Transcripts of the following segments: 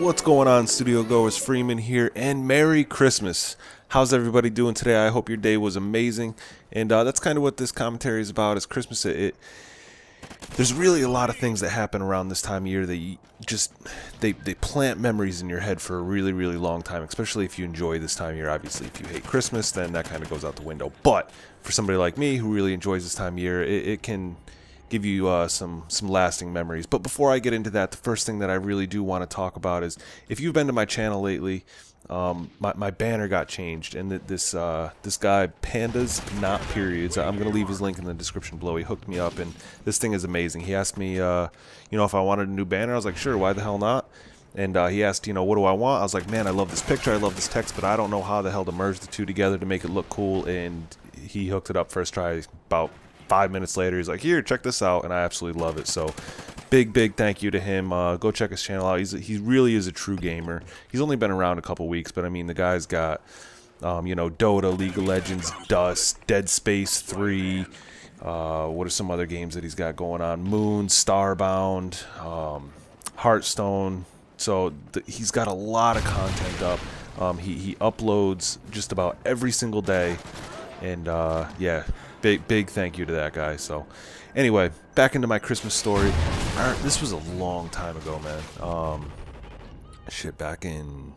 What's going on, studio goers? Freeman here, and Merry Christmas. How's everybody doing today? I hope your day was amazing. And that's kind of what this commentary is about, is Christmas. There's really a lot of things that happen around this time of year that you just they plant memories in your head for a really, really long time, especially if you enjoy this time of year. Obviously, if you hate Christmas, then that kind of goes out the window. But for somebody like me who really enjoys this time of year, it can give you some lasting memories. But before I get into that, the first thing that I really do want to talk about is, if you've been to my channel lately, my banner got changed, and this guy, Pandas Not Periods, I'm gonna leave his link in the description below. He hooked me up, and this thing is amazing. He asked me, if I wanted a new banner. I was like, sure, why the hell not? And he asked, what do I want? I was like, man, I love this picture, I love this text, but I don't know how the hell to merge the two together to make it look cool. And he hooked it up first try. About 5 minutes later, he's like, here, check this out, and I absolutely love it. So big thank you to him. Go check his channel out. He really is a true gamer. He's only been around a couple weeks, but I mean, the guy's got Dota, League of Legends, Dust, Dead Space 3, what are some other games that he's got going on? Moon, Starbound, Hearthstone. So he's got a lot of content up. He uploads just about every single day, and yeah, big thank you to that guy. So anyway, back into my Christmas story. This was a long time ago, man. Shit, back in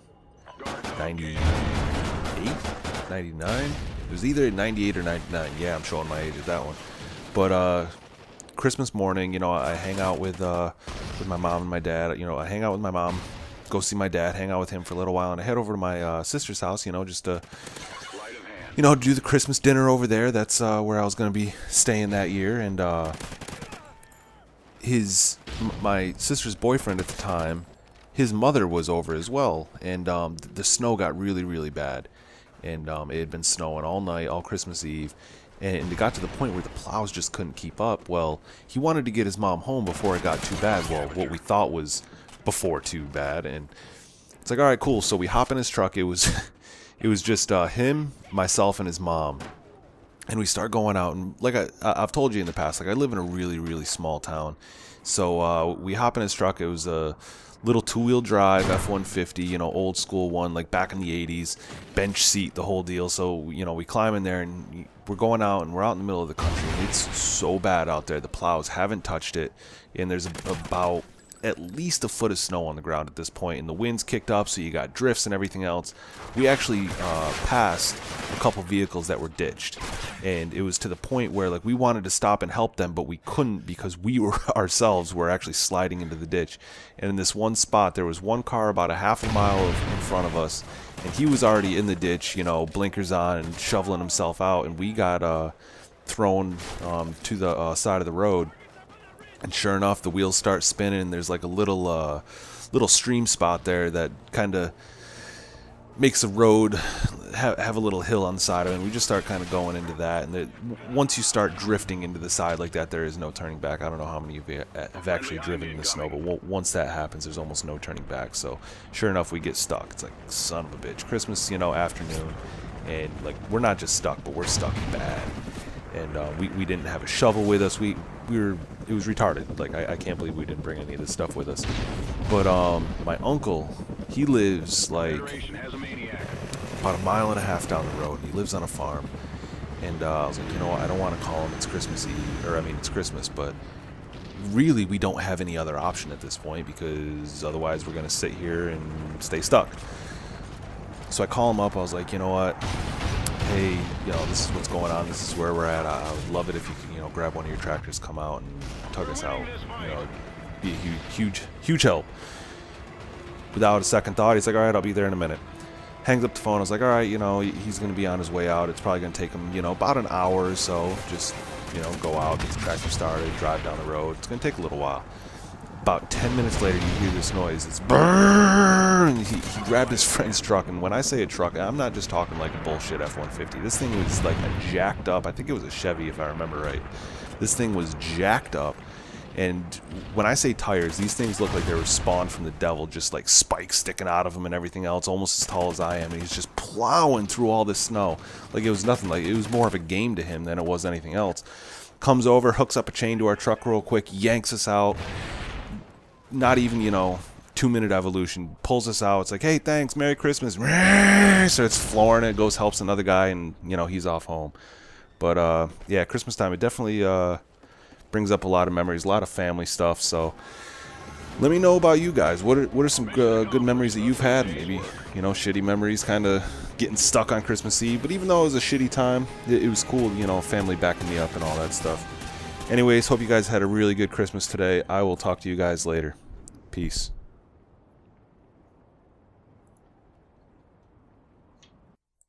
98, 99. It was either 98 or 99. Yeah, I'm showing my age at that one. But Christmas morning, I hang out with my mom and my dad. I hang out with my mom, go see my dad, hang out with him for a little while, and I head over to my sister's house, just to do the Christmas dinner over there. That's where I was going to be staying that year. And my sister's boyfriend at the time, his mother was over as well. And the snow got really, really bad. And it had been snowing all night, all Christmas Eve. And it got to the point where the plows just couldn't keep up. Well, he wanted to get his mom home before it got too bad. Well, what we thought was before too bad. And it's like, all right, cool. So we hop in his truck. It was just him, myself, and his mom. And we start going out, and like I've told you in the past, like I live in a really, really small town. So we hop in his truck. It was a little two-wheel drive F-150, old school one, like back in the 80s, bench seat, the whole deal. So, we climb in there, and we're going out, and we're out in the middle of the country, and it's so bad out there. The plows haven't touched it, and there's about at least a foot of snow on the ground at this point, and the wind's kicked up, so you got drifts and everything else. We actually passed a couple vehicles that were ditched, and it was to the point where we wanted to stop and help them, but we couldn't because we ourselves were actually sliding into the ditch. And in this one spot, there was one car about a half a mile in front of us, and he was already in the ditch, blinkers on and shoveling himself out, and we got thrown to the side of the road. And sure enough, the wheels start spinning, and there's like a little stream spot there that kind of makes the road have a little hill on the side of it. And we just start kind of going into that. And once you start drifting into the side like that, there is no turning back. I don't know how many of you have actually driven in the snow, but once that happens, there's almost no turning back. So sure enough, we get stuck. It's like, son of a bitch. Christmas, afternoon, and we're not just stuck, but we're stuck bad. And we didn't have a shovel with us. It was retarded. I can't believe we didn't bring any of this stuff with us. But my uncle, he lives about a mile and a half down the road. He lives on a farm. And I was like, I don't want to call him. It's Christmas Eve, it's Christmas, but really we don't have any other option at this point, because otherwise we're going to sit here and stay stuck. So I call him up. I was like, you know what? Hey, this is what's going on. This is where we're at. I would love it if you could, grab one of your tractors, come out and tug us out. It'd be a huge help. Without a second thought, he's like, all right, I'll be there in a minute. Hangs up the phone. I was like, all right, he's going to be on his way out. It's probably going to take him, about an hour or so. Just, go out, get the tractor started, drive down the road. It's going to take a little while. About 10 minutes later, you hear this noise. It's burn. He grabbed his friend's truck, and when I say a truck, I'm not just talking like a bullshit F-150. This thing was like a jacked up. I think it was a Chevy, if I remember right. This thing was jacked up, and when I say tires, these things look like they were spawned from the devil, just like spikes sticking out of them and everything else, almost as tall as I am. And he's just plowing through all this snow like it was nothing. Like it was more of a game to him than it was anything else. Comes over, hooks up a chain to our truck real quick, yanks us out. Not even, 2-minute evolution, pulls us out. It's like, hey, thanks, Merry Christmas. Starts flooring it, goes helps another guy, and you know, he's off home. But yeah, Christmas time, it definitely brings up a lot of memories, a lot of family stuff. So let me know about you guys. What are some good memories that you've had? Maybe, you know, shitty memories, kind of getting stuck on Christmas Eve. But even though it was a shitty time, it was cool, you know, family backing me up and all that stuff. Anyways, hope you guys had a really good Christmas today. I will talk to you guys later. Peace.